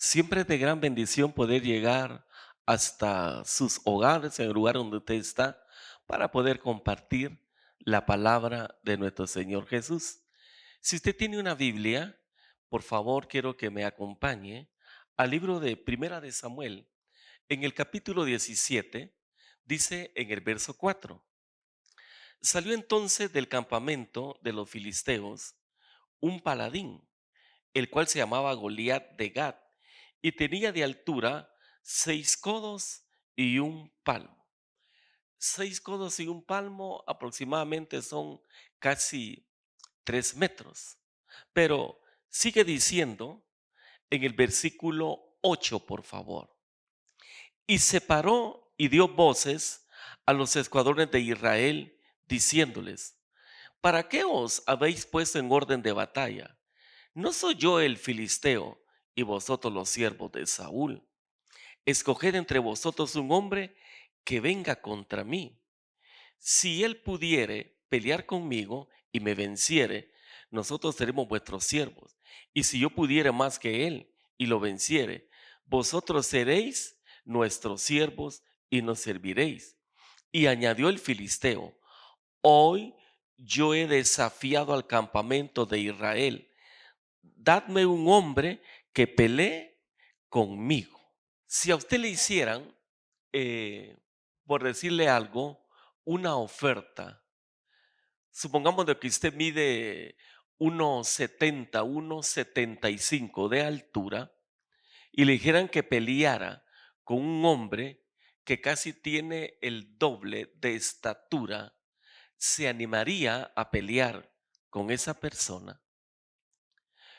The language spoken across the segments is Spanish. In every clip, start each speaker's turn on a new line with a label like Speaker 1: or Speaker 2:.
Speaker 1: Siempre es de gran bendición poder llegar hasta sus hogares, en el lugar donde usted está, para poder compartir la palabra de nuestro Señor Jesús. Si usted tiene una Biblia, por favor quiero que me acompañe al libro de Primera de Samuel. En el capítulo 17 dice en el verso 4: Salió entonces del campamento de los filisteos un paladín, el cual se llamaba Goliat de Gat, y tenía de altura 6 codos y un palmo. 6 codos y un palmo aproximadamente son casi 3 metros. Pero sigue diciendo en el versículo 8, por favor. Y se paró y dio voces a los escuadrones de Israel, diciéndoles: ¿Para qué os habéis puesto en orden de batalla? ¿No soy yo el filisteo y vosotros los siervos de Saúl? Escoged entre vosotros un hombre que venga contra mí. Si él pudiere pelear conmigo y me venciere, nosotros seremos vuestros siervos. Y si yo pudiere más que él y lo venciere, vosotros seréis nuestros siervos y nos serviréis. Y añadió el filisteo: Hoy yo he desafiado al campamento de Israel. Dadme un hombre que pelee conmigo. Si a usted le hicieran, por decirle algo, una oferta, supongamos de que usted mide 1,70, 1,75 de altura, y le dijeran que peleara con un hombre que casi tiene el doble de estatura, ¿se animaría a pelear con esa persona?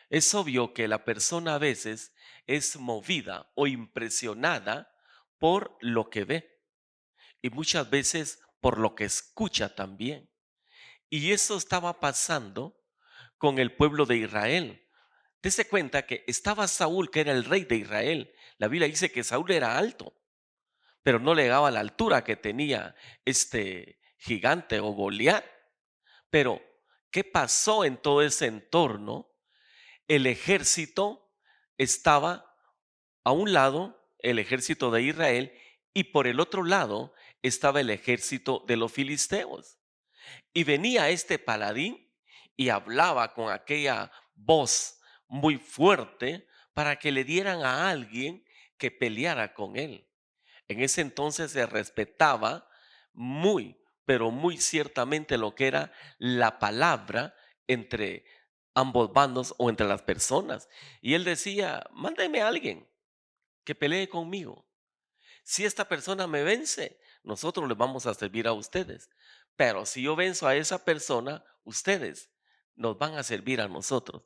Speaker 1: Es obvio que la persona a veces es movida o impresionada por lo que ve y muchas veces por lo que escucha también. Y eso estaba pasando con el pueblo de Israel. Dese cuenta que estaba Saúl, que era el rey de Israel. La Biblia dice que Saúl era alto, pero no le daba la altura que tenía este gigante o Goliat. Pero, ¿qué pasó en todo ese entorno? El ejército estaba a un lado, el ejército de Israel, y por el otro lado estaba el ejército de los filisteos. Y venía este paladín y hablaba con aquella voz muy fuerte para que le dieran a alguien que peleara con él. En ese entonces se respetaba muy, pero muy ciertamente lo que era la palabra entre ambos bandos o entre las personas. Y él decía: mándeme a alguien que pelee conmigo. Si esta persona me vence, nosotros les vamos a servir a ustedes. Pero si yo venzo a esa persona, ustedes nos van a servir a nosotros.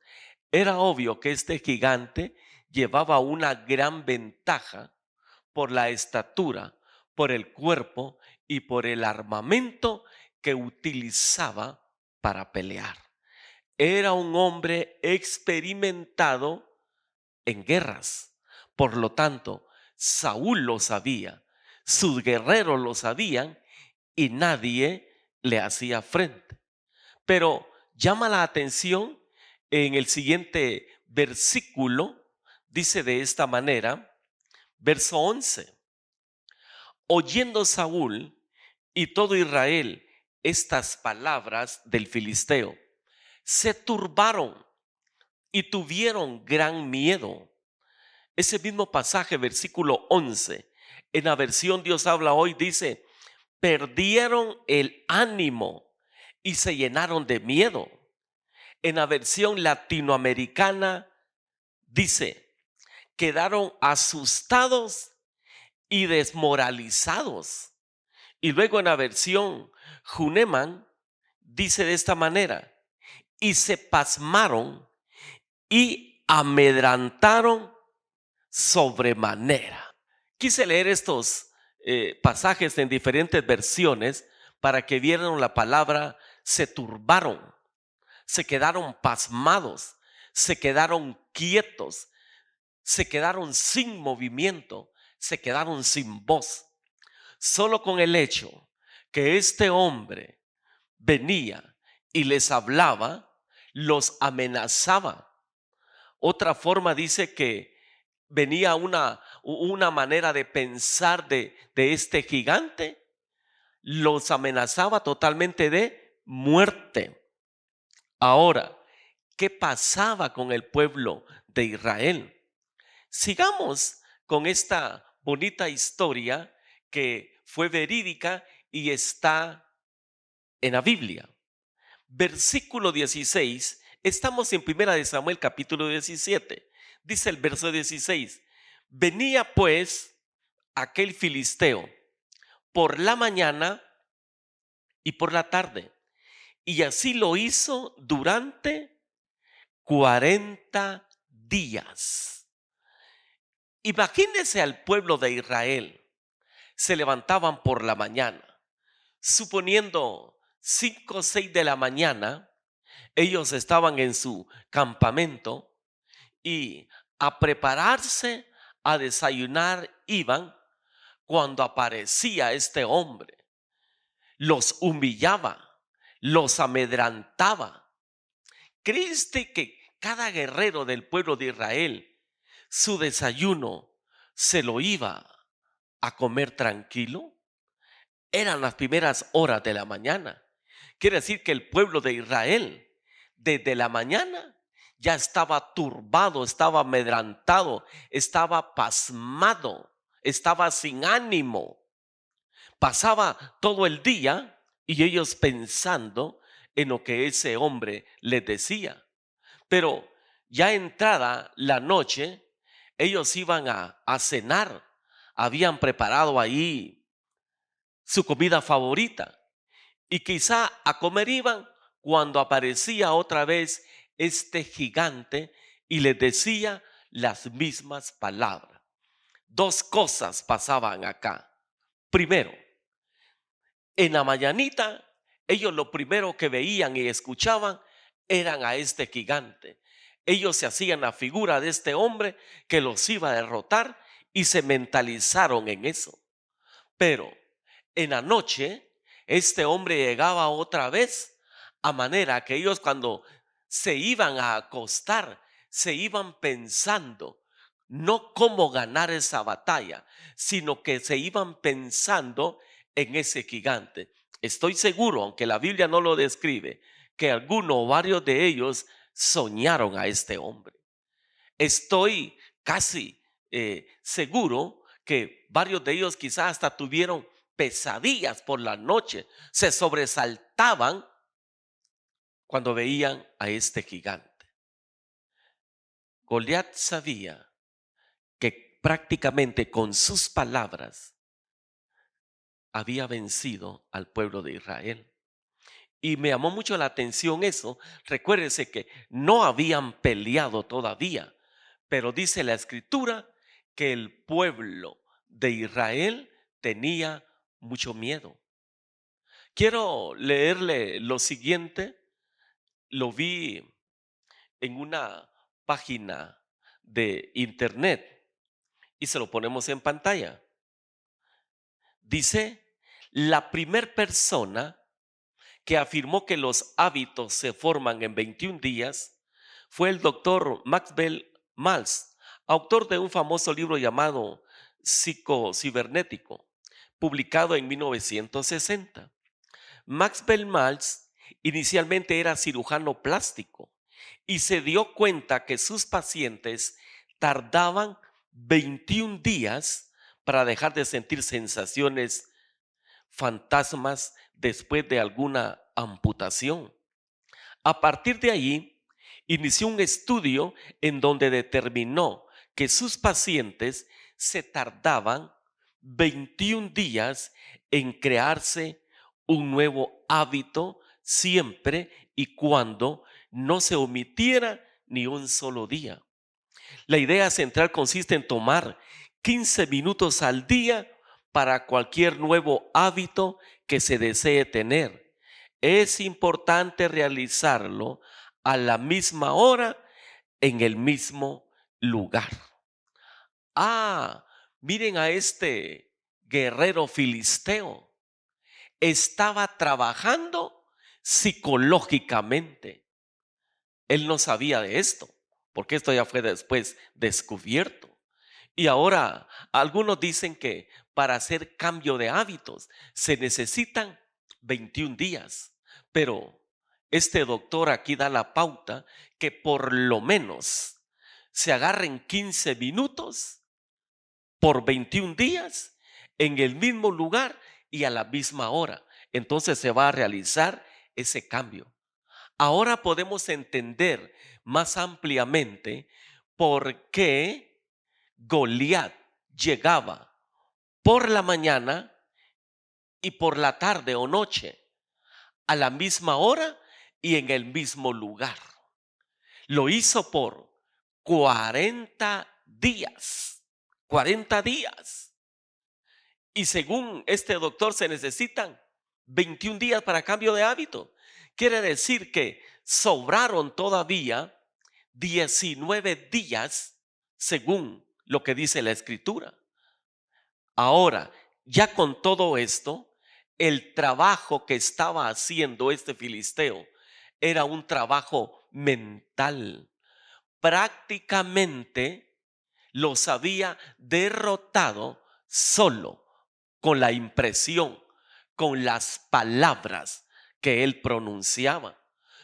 Speaker 1: Era obvio que este gigante llevaba una gran ventaja por la estatura, por el cuerpo y por el armamento que utilizaba para pelear. Era un hombre experimentado en guerras. Por lo tanto, Saúl lo sabía, sus guerreros lo sabían y nadie le hacía frente. Pero llama la atención en el siguiente versículo, dice de esta manera, verso 11: Oyendo Saúl y todo Israel estas palabras del filisteo, se turbaron y tuvieron gran miedo. Ese mismo pasaje, versículo 11, en la versión Dios habla hoy, dice: perdieron el ánimo y se llenaron de miedo. En la versión latinoamericana dice: quedaron asustados y desmoralizados. Y luego en la versión Huneman dice de esta manera: y se pasmaron y amedrantaron sobremanera. Quise leer estos pasajes en diferentes versiones para que vieran la palabra se turbaron, se quedaron pasmados, se quedaron quietos, se quedaron sin movimiento, se quedaron sin voz. Solo con el hecho que este hombre venía y les hablaba, los amenazaba. Otra forma dice que venía una manera de pensar de este gigante, los amenazaba totalmente de muerte. Ahora, ¿qué pasaba con el pueblo de Israel? Sigamos con esta bonita historia que fue verídica y está en la Biblia. Versículo 16, estamos en Primera de Samuel capítulo 17. Dice el verso 16: venía pues aquel filisteo por la mañana y por la tarde, y así lo hizo durante 40 días. Imagínense al pueblo de Israel. Se levantaban por la mañana, suponiendo 5 o 6 de la mañana, ellos estaban en su campamento y a prepararse a desayunar iban cuando aparecía este hombre. Los humillaba, los amedrantaba. ¿Creíste que cada guerrero del pueblo de Israel, su desayuno se lo iba a comer tranquilo? Eran las primeras horas de la mañana. Quiere decir que el pueblo de Israel, desde la mañana, ya estaba turbado, estaba amedrantado, estaba pasmado, estaba sin ánimo. Pasaba todo el día y ellos pensando en lo que ese hombre les decía. Pero ya entrada la noche, ellos iban a cenar. Habían preparado ahí su comida favorita. Y quizá a comer iban cuando aparecía otra vez este gigante y les decía las mismas palabras. Dos cosas pasaban acá. Primero, en la mañanita, ellos lo primero que veían y escuchaban eran a este gigante. Ellos se hacían la figura de este hombre que los iba a derrotar y se mentalizaron en eso. Pero en la noche, este hombre llegaba otra vez, a manera que ellos cuando se iban a acostar, se iban pensando no cómo ganar esa batalla, sino que se iban pensando en ese gigante. Estoy seguro, aunque la Biblia no lo describe, que alguno o varios de ellos soñaron a este hombre. Estoy casi seguro que varios de ellos quizás hasta tuvieron pesadillas por la noche, se sobresaltaban cuando veían a este gigante. Goliat sabía que prácticamente con sus palabras había vencido al pueblo de Israel. Y me llamó mucho la atención eso. Recuérdense que no habían peleado todavía, pero dice la escritura que el pueblo de Israel tenía mucho miedo. Quiero leerle lo siguiente. Lo vi en una página de internet y se lo ponemos en pantalla. Dice: la primer persona que afirmó que los hábitos se forman en 21 días fue el doctor Maxwell Maltz, autor de un famoso libro llamado Psicocibernético, publicado en 1960. Maxwell Maltz inicialmente era cirujano plástico y se dio cuenta que sus pacientes tardaban 21 días para dejar de sentir sensaciones fantasmas después de alguna amputación. A partir de allí, inició un estudio en donde determinó que sus pacientes se tardaban 21 días en crearse un nuevo hábito siempre y cuando no se omitiera ni un solo día. La idea central consiste en tomar 15 minutos al día para cualquier nuevo hábito que se desee tener. Es importante realizarlo a la misma hora, en el mismo lugar. Ah, miren a este guerrero filisteo. Estaba trabajando psicológicamente. Él no sabía de esto, porque esto ya fue después descubierto. Y ahora algunos dicen que para hacer cambio de hábitos se necesitan 21 días, pero este doctor aquí da la pauta que por lo menos se agarren 15 minutos por 21 días en el mismo lugar y a la misma hora. Entonces se va a realizar ese cambio. Ahora podemos entender más ampliamente por qué Goliat llegaba por la mañana y por la tarde o noche, a la misma hora y en el mismo lugar. Lo hizo por 40 días. 40 días. Y según este doctor se necesitan 21 días para cambio de hábito. Quiere decir que sobraron todavía 19 días según lo que dice la escritura. Ahora, ya con todo esto, el trabajo que estaba haciendo este filisteo era un trabajo mental. Prácticamente los había derrotado solo con la impresión, con las palabras que él pronunciaba.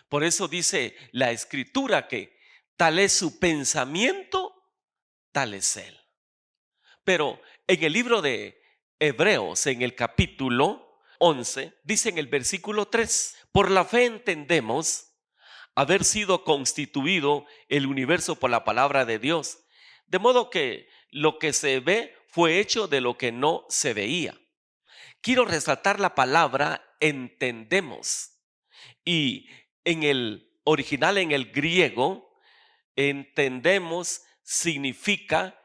Speaker 1: Por eso dice la escritura que tal es su pensamiento, tal es él. Pero en el libro de Hebreos, en el capítulo 11, dice en el versículo 3: por la fe entendemos haber sido constituido el universo por la palabra de Dios, de modo que lo que se ve fue hecho de lo que no se veía. Quiero resaltar la palabra entendemos. Y en el original, en el griego, entendemos significa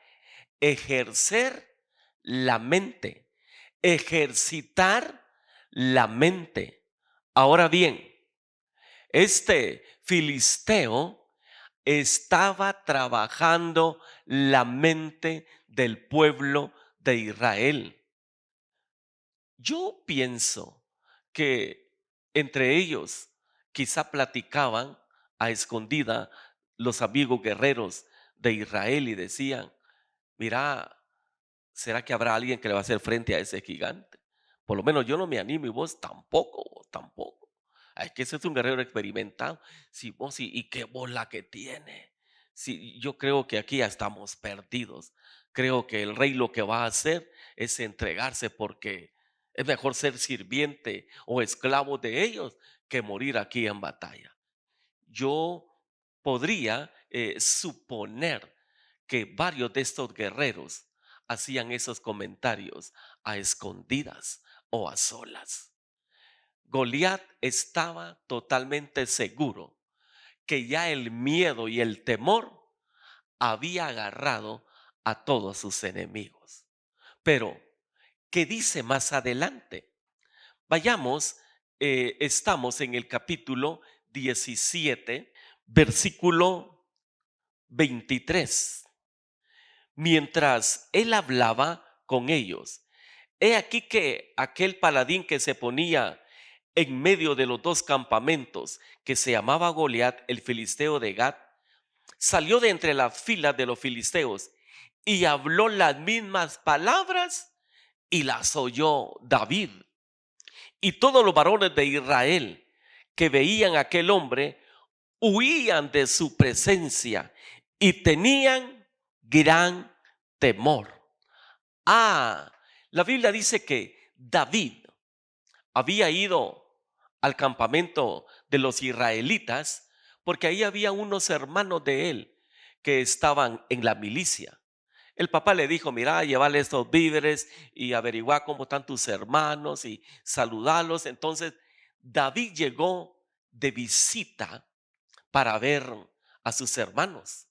Speaker 1: ejercer la mente, ejercitar la mente. Ahora bien, este filisteo estaba trabajando la mente del pueblo de Israel. Yo pienso que entre ellos quizá platicaban a escondida los amigos guerreros de Israel y decían: mira, ¿será que habrá alguien que le va a hacer frente a ese gigante? Por lo menos yo no me animo y vos tampoco. Es que ese es un guerrero experimentado. Si vos y qué bola que tiene. Si yo creo que aquí ya estamos perdidos. Creo que el rey lo que va a hacer es entregarse, porque es mejor ser sirviente o esclavo de ellos que morir aquí en batalla. Yo podría suponer que varios de estos guerreros hacían esos comentarios a escondidas o a solas. Goliat estaba totalmente seguro que ya el miedo y el temor había agarrado a todos sus enemigos. Pero, ¿qué dice más adelante? Vayamos, estamos en el capítulo 17, versículo 23. Mientras él hablaba con ellos, he aquí que aquel paladín que se ponía en medio de los dos campamentos, que se llamaba Goliat, el filisteo de Gat, salió de entre las filas de los filisteos y habló las mismas palabras y las oyó David. Y todos los varones de Israel que veían a aquel hombre huían de su presencia y tenían gran temor. La Biblia dice que David había ido al campamento de los israelitas porque ahí había unos hermanos de él que estaban en la milicia. El papá le dijo: mira, llévale estos víveres y averigua cómo están tus hermanos y saludarlos. Entonces David llegó de visita para ver a sus hermanos.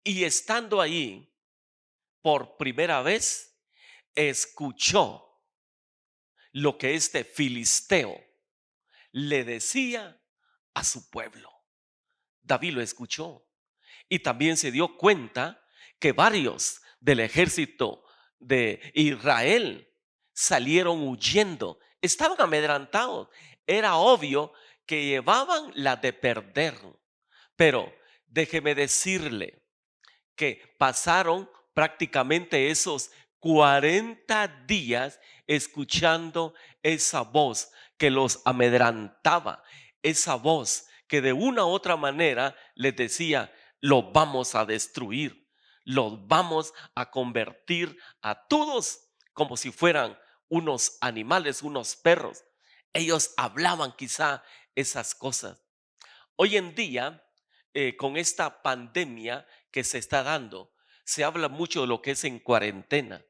Speaker 1: Y estando ahí por primera vez, escuchó lo que este filisteo le decía a su pueblo. David lo escuchó y también se dio cuenta que varios del ejército de Israel salieron huyendo, estaban amedrentados. Era obvio que llevaban la de perder. Pero déjeme decirle que pasaron prácticamente esos 40 días escuchando esa voz que los amedrantaba, esa voz que de una u otra manera les decía: los vamos a destruir, los vamos a convertir a todos como si fueran unos animales, unos perros. Ellos hablaban quizá esas cosas. Hoy en día, con esta pandemia que se está dando, se habla mucho de lo que es en cuarentena.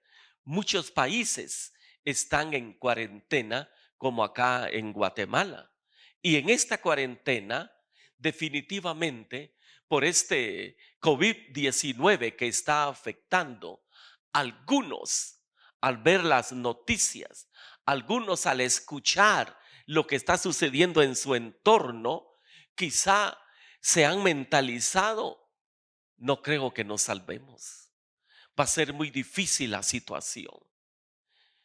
Speaker 1: Muchos países están en cuarentena, como acá en Guatemala. Y en esta cuarentena, definitivamente, por este COVID-19 que está afectando, algunos al ver las noticias, algunos al escuchar lo que está sucediendo en su entorno, quizá se han mentalizado: no creo que nos salvemos. Va a ser muy difícil la situación.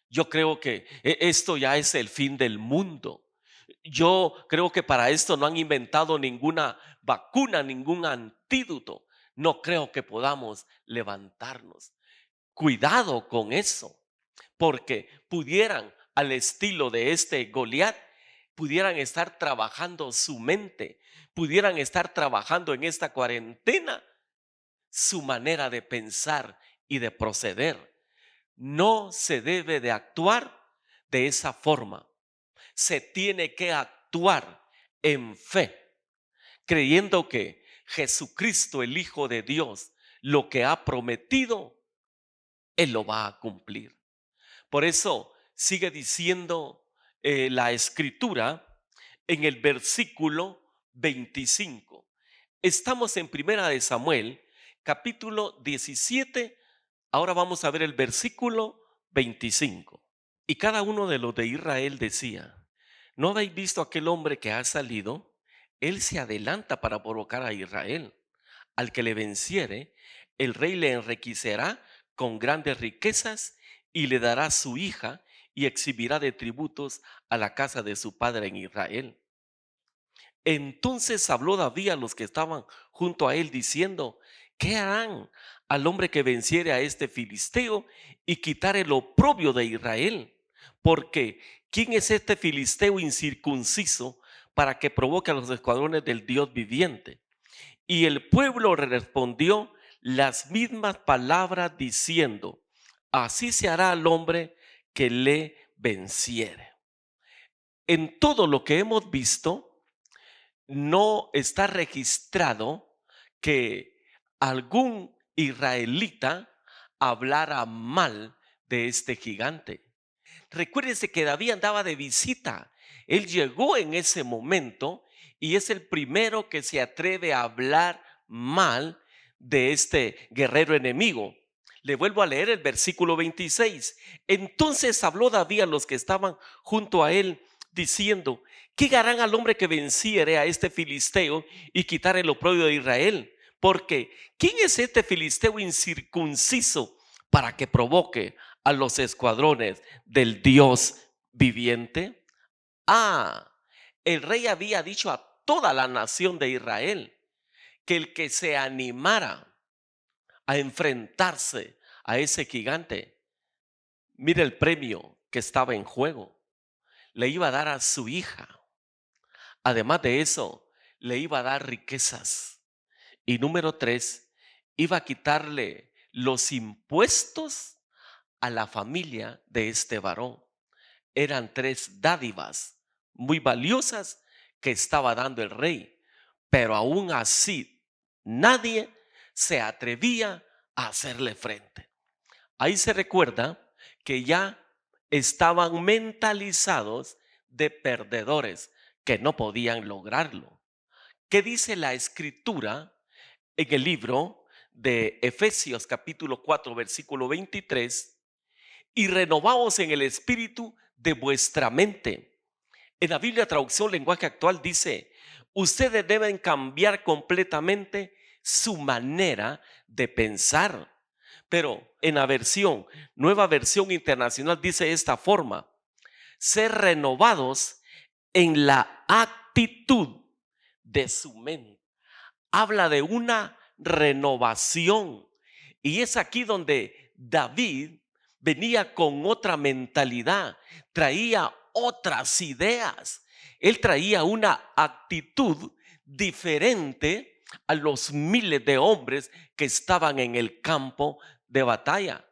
Speaker 1: Yo creo que esto ya es el fin del mundo. Yo creo que para esto no han inventado ninguna vacuna, ningún antídoto. No creo que podamos levantarnos. Cuidado con eso, porque pudieran, al estilo de este Goliat, pudieran estar trabajando su mente, pudieran estar trabajando en esta cuarentena su manera de pensar y de proceder. No se debe de actuar de esa forma. Se tiene que actuar en fe, creyendo que Jesucristo, el Hijo de Dios, lo que ha prometido, Él lo va a cumplir. Por eso sigue diciendo la escritura en el versículo 25. Estamos en Primera de Samuel, capítulo 17. Ahora vamos a ver el versículo 25. Y cada uno de los de Israel decía: ¿no habéis visto aquel hombre que ha salido? Él se adelanta para provocar a Israel. Al que le venciere, el rey le enriquecerá con grandes riquezas y le dará su hija y exhibirá de tributos a la casa de su padre en Israel. Entonces habló David a los que estaban junto a él diciendo: ¿qué harán al hombre que venciere a este filisteo y quitare el oprobio de Israel? Porque ¿quién es este filisteo incircunciso para que provoque a los escuadrones del Dios viviente? Y el pueblo respondió las mismas palabras diciendo: así se hará al hombre que le venciere. En todo lo que hemos visto, no está registrado que algún israelita hablara mal de este gigante. Recuérdense que David andaba de visita. Él llegó en ese momento y es el primero que se atreve a hablar mal de este guerrero enemigo. Le vuelvo a leer el versículo 26. Entonces habló David a los que estaban junto a él diciendo: ¿qué harán al hombre que venciere a este filisteo y quitar el oprobio de Israel? Porque ¿quién es este filisteo incircunciso para que provoque a los escuadrones del Dios viviente? Ah, el rey había dicho a toda la nación de Israel que el que se animara a enfrentarse a ese gigante, mire el premio que estaba en juego. Le iba a dar a su hija. Además de eso, le iba a dar riquezas. Y número 3, iba a quitarle los impuestos a la familia de este varón. Eran 3 dádivas muy valiosas que estaba dando el rey, pero aún así nadie se atrevía a hacerle frente. Ahí se recuerda que ya estaban mentalizados de perdedores, que no podían lograrlo. ¿Qué dice la escritura en el libro de Efesios capítulo 4 versículo 23? Y renovaos en el espíritu de vuestra mente. En la Biblia traducción lenguaje actual dice: ustedes deben cambiar completamente su manera de pensar. Pero en la nueva versión internacional dice de esta forma: ser renovados en la actitud de su mente. Habla de una renovación Y es aquí donde David venía con otra mentalidad, traía otras ideas. Él traía una actitud diferente a los miles de hombres que estaban en el campo de batalla.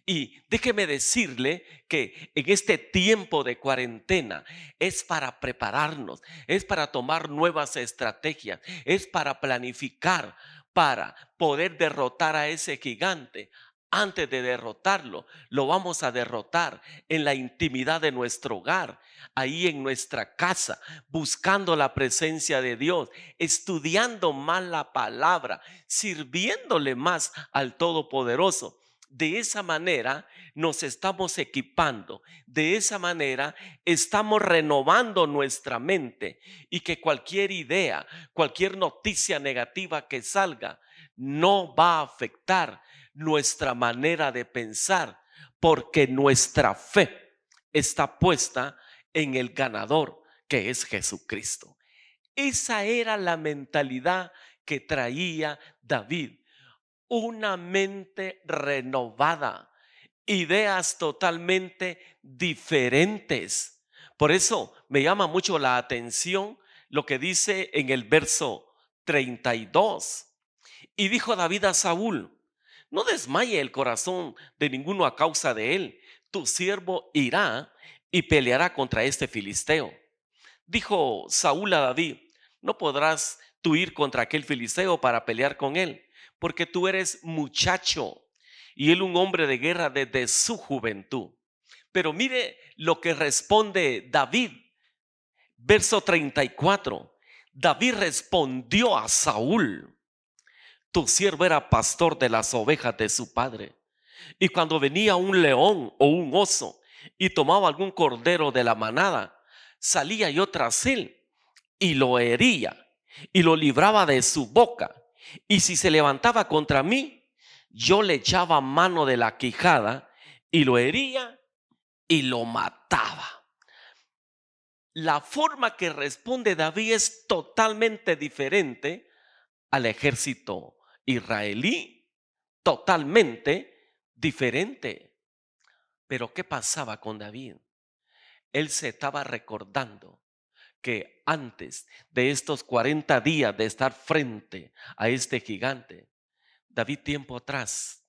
Speaker 1: Y déjeme decirle que en este tiempo de cuarentena es para prepararnos, es para tomar nuevas estrategias, es para planificar, para poder derrotar a ese gigante. Antes de derrotarlo, lo vamos a derrotar en la intimidad de nuestro hogar, ahí en nuestra casa, buscando la presencia de Dios, estudiando más la palabra, sirviéndole más al Todopoderoso. De esa manera nos estamos equipando, de esa manera estamos renovando nuestra mente, y que cualquier idea, cualquier noticia negativa que salga no va a afectar nuestra manera de pensar, porque nuestra fe está puesta en el ganador, que es Jesucristo. Esa era la mentalidad que traía David, una mente renovada, ideas totalmente diferentes. Por eso me llama mucho la atención lo que dice en el verso 32. Y dijo David a Saúl: no desmaye el corazón de ninguno a causa de él. Tu siervo irá y peleará contra este filisteo. Dijo Saúl a David: no podrás tú ir contra aquel filisteo para pelear con él, porque tú eres muchacho y él un hombre de guerra desde su juventud. Pero mire lo que responde David, verso 34. David respondió a Saúl: tu siervo era pastor de las ovejas de su padre. Y cuando venía un león o un oso y tomaba algún cordero de la manada, salía yo tras él y lo hería y lo libraba de su boca. Y si se levantaba contra mí, yo le echaba mano de la quijada y lo hería y lo mataba. La forma que responde David es totalmente diferente al ejército israelí, totalmente diferente. Pero ¿qué pasaba con David? Él se estaba recordando que antes de estos 40 días de estar frente a este gigante, David tiempo atrás,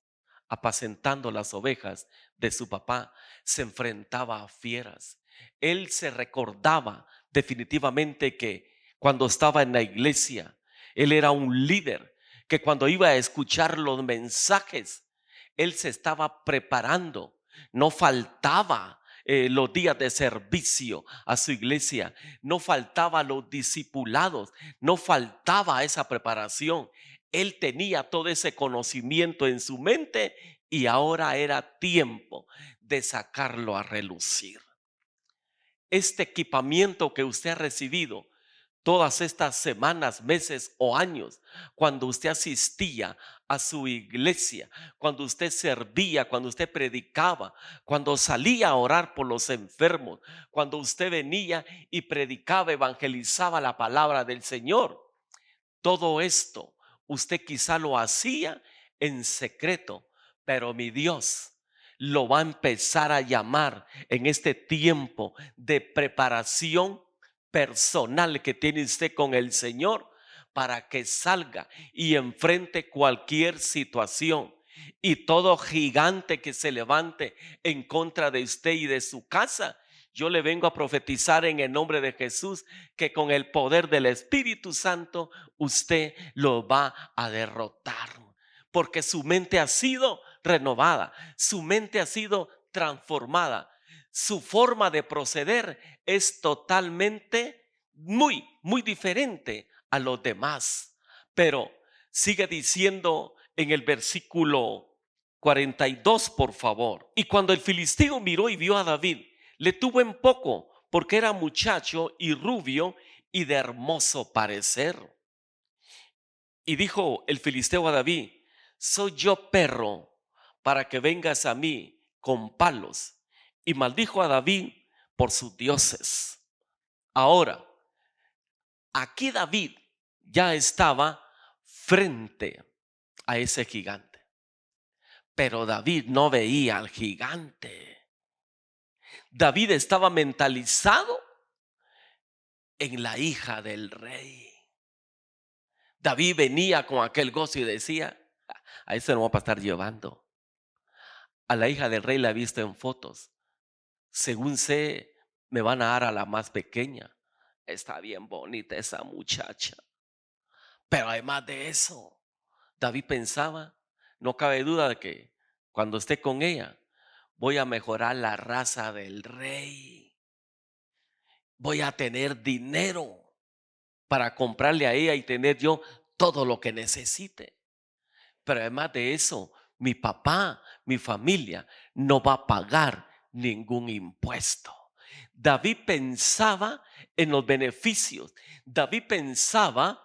Speaker 1: apacentando las ovejas de su papá, se enfrentaba a fieras. Él se recordaba definitivamente que cuando estaba en la iglesia, él era un líder, que cuando iba a escuchar los mensajes, él se estaba preparando, no faltaba los días de servicio a su iglesia, no faltaba los discipulados, no faltaba esa preparación. Él tenía todo ese conocimiento en su mente y ahora era tiempo de sacarlo a relucir. Este equipamiento que usted ha recibido todas estas semanas, meses o años, cuando usted asistía a su iglesia, cuando usted servía, cuando usted predicaba, cuando salía a orar por los enfermos, cuando usted venía y predicaba, evangelizaba la palabra del Señor. Todo esto usted quizá lo hacía en secreto, pero mi Dios lo va a empezar a llamar en este tiempo de preparación personal que tiene usted con el Señor, para que salga y enfrente cualquier situación. Y todo gigante que se levante en contra de usted y de su casa, yo le vengo a profetizar en el nombre de Jesús que con el poder del Espíritu Santo usted lo va a derrotar, porque su mente ha sido renovada, su mente ha sido transformada, su forma de proceder es totalmente muy diferente a los demás. Pero sigue diciendo en el versículo 42, por favor: y cuando el filisteo miró y vio a David, le tuvo en poco, porque era muchacho y rubio y de hermoso parecer. Y dijo el filisteo a David: soy yo perro para que vengas a mí con palos. Y maldijo a David por sus dioses. Ahora, aquí David ya estaba frente a ese gigante. Pero David no veía al gigante. David estaba mentalizado en la hija del rey. David venía con aquel gozo y decía: a eso no va a estar llevando. A la hija del rey la he visto en fotos. Según sé, me van a dar a la más pequeña. Está bien bonita esa muchacha. Pero además de eso, David pensaba, no cabe duda de que cuando esté con ella, voy a mejorar la raza del rey. Voy a tener dinero para comprarle a ella y tener yo todo lo que necesite. Pero además de eso, mi papá, mi familia no va a pagar ningún impuesto. David pensaba en los beneficios. David pensaba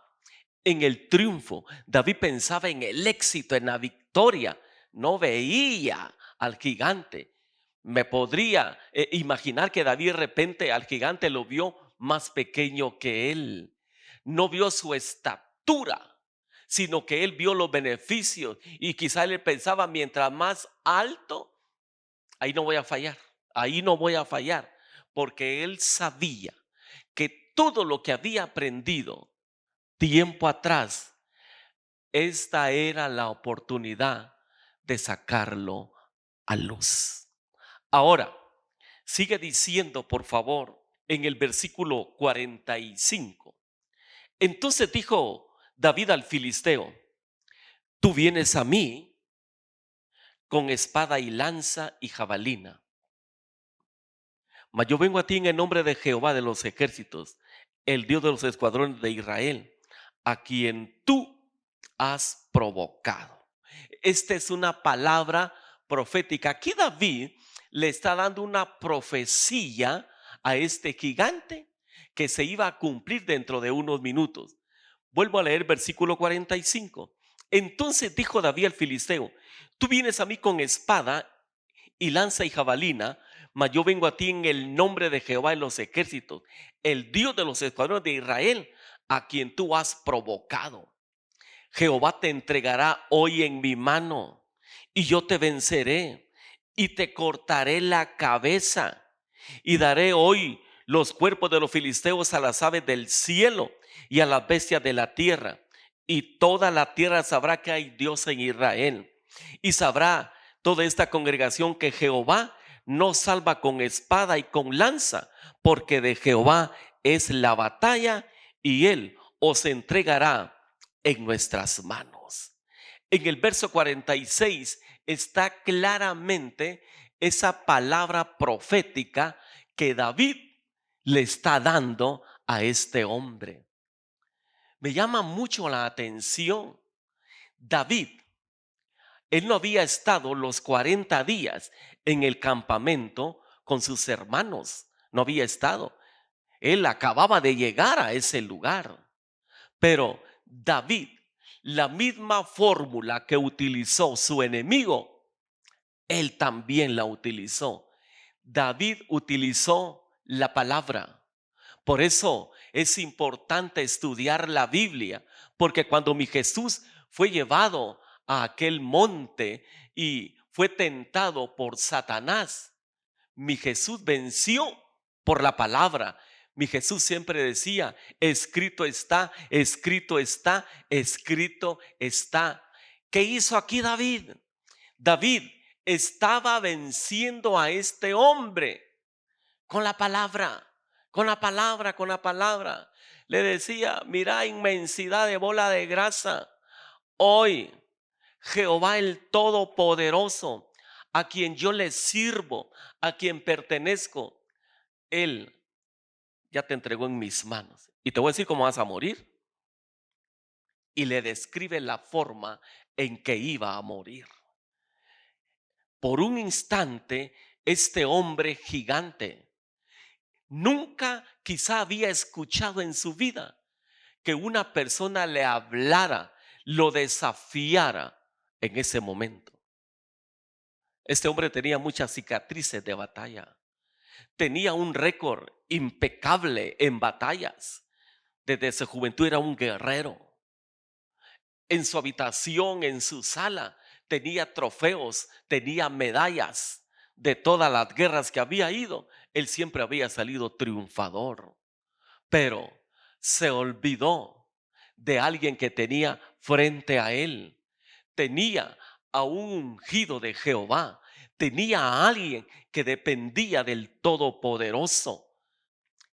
Speaker 1: en el triunfo. David pensaba en el éxito, en la victoria. No veía al gigante. Me podría imaginar que David de repente al gigante lo vio más pequeño que él. No vio su estatura, sino que él vio los beneficios y quizá él pensaba, mientras más alto, ahí no voy a fallar, ahí no voy a fallar, porque él sabía que todo lo que había aprendido tiempo atrás, esta era la oportunidad de sacarlo a luz. Ahora, sigue diciendo, por favor, en el versículo 45. Entonces dijo David al filisteo: tú vienes a mí con espada y lanza y jabalina, mas yo vengo a ti en el nombre de Jehová de los ejércitos, el Dios de los escuadrones de Israel, a quien tú has provocado. Esta es una palabra profética. Aquí David le está dando una profecía a este gigante que se iba a cumplir dentro de unos minutos. Vuelvo a leer versículo 45. Entonces dijo David al filisteo: tú vienes a mí con espada y lanza y jabalina, mas yo vengo a ti en el nombre de Jehová de los ejércitos, el Dios de los escuadrones de Israel, a quien tú has provocado. Jehová te entregará hoy en mi mano, y yo te venceré, y te cortaré la cabeza, y daré hoy los cuerpos de los filisteos a las aves del cielo y a las bestias de la tierra. Y toda la tierra sabrá que hay Dios en Israel. Y sabrá toda esta congregación que Jehová no salva con espada y con lanza, porque de Jehová es la batalla y él os entregará en nuestras manos. En el verso 46 está claramente esa palabra profética que David le está dando a este hombre. Me llama mucho la atención. David, él no había estado los 40 días en el campamento con sus hermanos. No había estado. Él acababa de llegar a ese lugar. Pero David, la misma fórmula que utilizó su enemigo, él también la utilizó. David utilizó la palabra. Por eso es importante estudiar la Biblia, porque cuando mi Jesús fue llevado a aquel monte y fue tentado por Satanás, mi Jesús venció por la palabra. Mi Jesús siempre decía: escrito está, escrito está, escrito está. ¿Qué hizo aquí David? David estaba venciendo a este hombre con la palabra, con la palabra, con la palabra. Le decía: mira, inmensidad de bola de grasa. Hoy Jehová el Todopoderoso, a quien yo le sirvo, a quien pertenezco, él ya te entregó en mis manos. Y te voy a decir cómo vas a morir. Y le describe la forma en que iba a morir. Por un instante, este hombre gigante nunca quizá había escuchado en su vida que una persona le hablara, lo desafiara en ese momento. Este hombre tenía muchas cicatrices de batalla. Tenía un récord impecable en batallas. Desde su juventud era un guerrero. En su habitación, en su sala, tenía trofeos, tenía medallas de todas las guerras que había ido. Él siempre había salido triunfador, pero se olvidó de alguien que tenía frente a él. Tenía a un ungido de Jehová, tenía a alguien que dependía del Todopoderoso.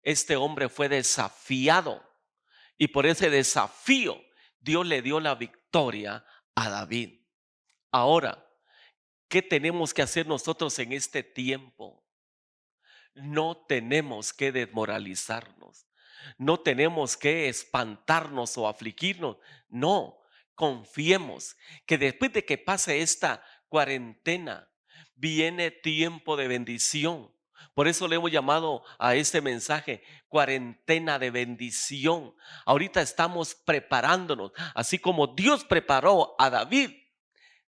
Speaker 1: Este hombre fue desafiado y por ese desafío Dios le dio la victoria a David. Ahora, ¿qué tenemos que hacer nosotros en este tiempo? No tenemos que desmoralizarnos, no tenemos que espantarnos o afligirnos. No, confiemos que después de que pase esta cuarentena, viene tiempo de bendición. Por eso le hemos llamado a este mensaje cuarentena de bendición. Ahorita estamos preparándonos, así como Dios preparó a David.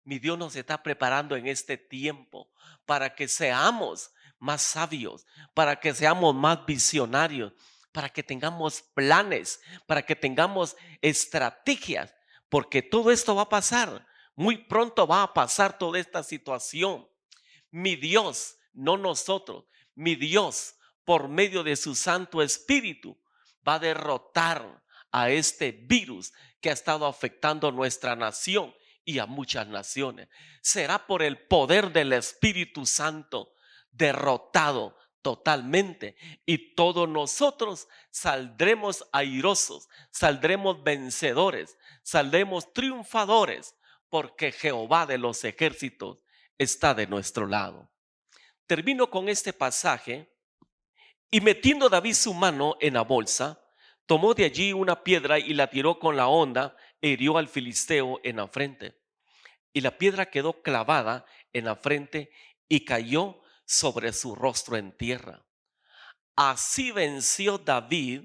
Speaker 1: Mi Dios nos está preparando en este tiempo para que seamos más sabios, para que seamos más visionarios, para que tengamos planes, para que tengamos estrategias, porque todo esto va a pasar. Muy pronto va a pasar toda esta situación. Mi Dios, no nosotros, mi Dios, por medio de su Santo Espíritu, va a derrotar a este virus que ha estado afectando nuestra nación y a muchas naciones. Será por el poder del Espíritu Santo derrotado totalmente, y todos nosotros saldremos airosos, saldremos vencedores, saldremos triunfadores, porque Jehová de los ejércitos está de nuestro lado. Termino con este pasaje. Y metiendo David su mano en la bolsa, tomó de allí una piedra y la tiró con la honda e hirió al filisteo en la frente. Y la piedra quedó clavada en la frente y cayó sobre su rostro en tierra. Así venció David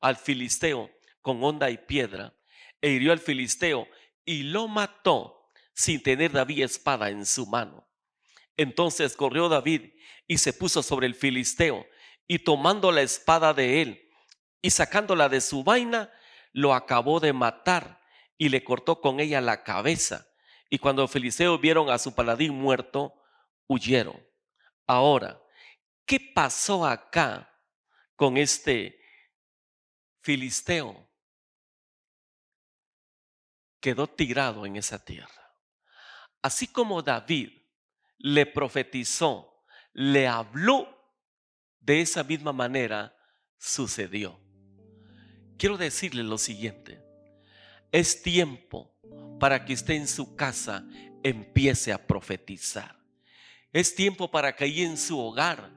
Speaker 1: al filisteo con honda y piedra, e hirió al filisteo y lo mató sin tener David espada en su mano. Entonces corrió David y se puso sobre el filisteo, y tomando la espada de él y sacándola de su vaina, lo acabó de matar y le cortó con ella la cabeza. Y cuando los filisteos vieron a su paladín muerto, huyeron. Ahora, ¿qué pasó acá con este filisteo? Quedó tirado en esa tierra. Así como David le profetizó, le habló, de esa misma manera sucedió. Quiero decirle lo siguiente: es tiempo para que usted en su casa empiece a profetizar. Es tiempo para que ahí en su hogar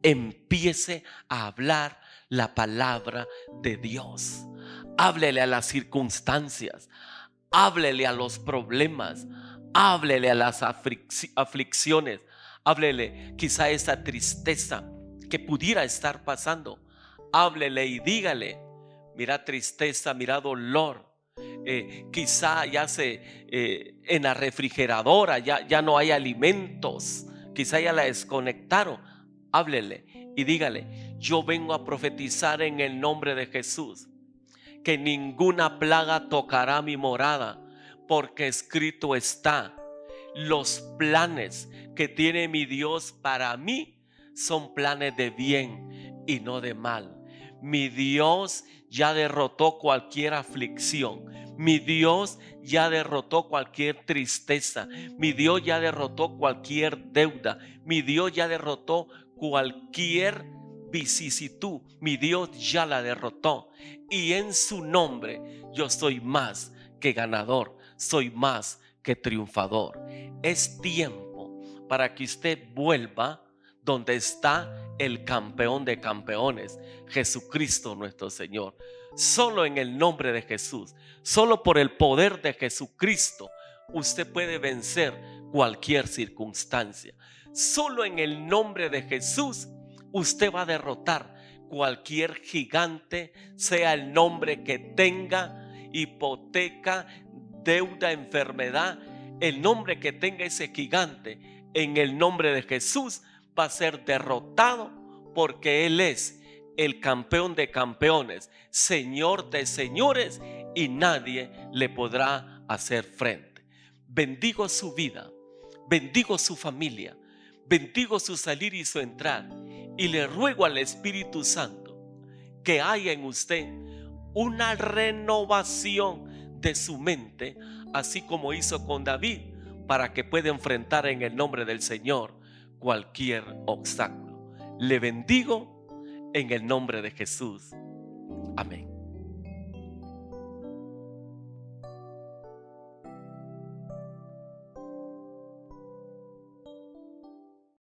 Speaker 1: empiece a hablar la palabra de Dios. Háblele a las circunstancias, háblele a los problemas, háblele a las aflicciones, háblele quizá a esa tristeza que pudiera estar pasando. Háblele y dígale: mira tristeza, mira dolor. Quizá ya en la refrigeradora ya no hay alimentos, quizá ya la desconectaron. Háblele y dígale: yo vengo a profetizar en el nombre de Jesús que ninguna plaga tocará mi morada, porque escrito está: los planes que tiene mi Dios para mí son planes de bien y no de mal. Mi Dios ya derrotó cualquier aflicción. Mi Dios ya derrotó cualquier tristeza. Mi Dios ya derrotó cualquier deuda. Mi Dios ya derrotó cualquier vicisitud. Mi Dios ya la derrotó. Y en su nombre yo soy más que ganador. Soy más que triunfador. Es tiempo para que usted vuelva donde está el campeón de campeones, Jesucristo nuestro Señor. Solo en el nombre de Jesús, solo por el poder de Jesucristo, usted puede vencer cualquier circunstancia. Solo en el nombre de Jesús usted va a derrotar cualquier gigante, sea el nombre que tenga: hipoteca, deuda, enfermedad. El nombre que tenga ese gigante, en el nombre de Jesús va a ser derrotado, porque Él es el campeón de campeones, Señor de señores, y nadie le podrá hacer frente. bendigo su vida, bendigo su familia, bendigo su salir y su entrar, y le ruego al Espíritu Santo que haya en usted una renovación de su mente, así como hizo con David, para que pueda enfrentar en el nombre del Señor cualquier obstáculo. Le bendigo en el nombre de Jesús. Amén.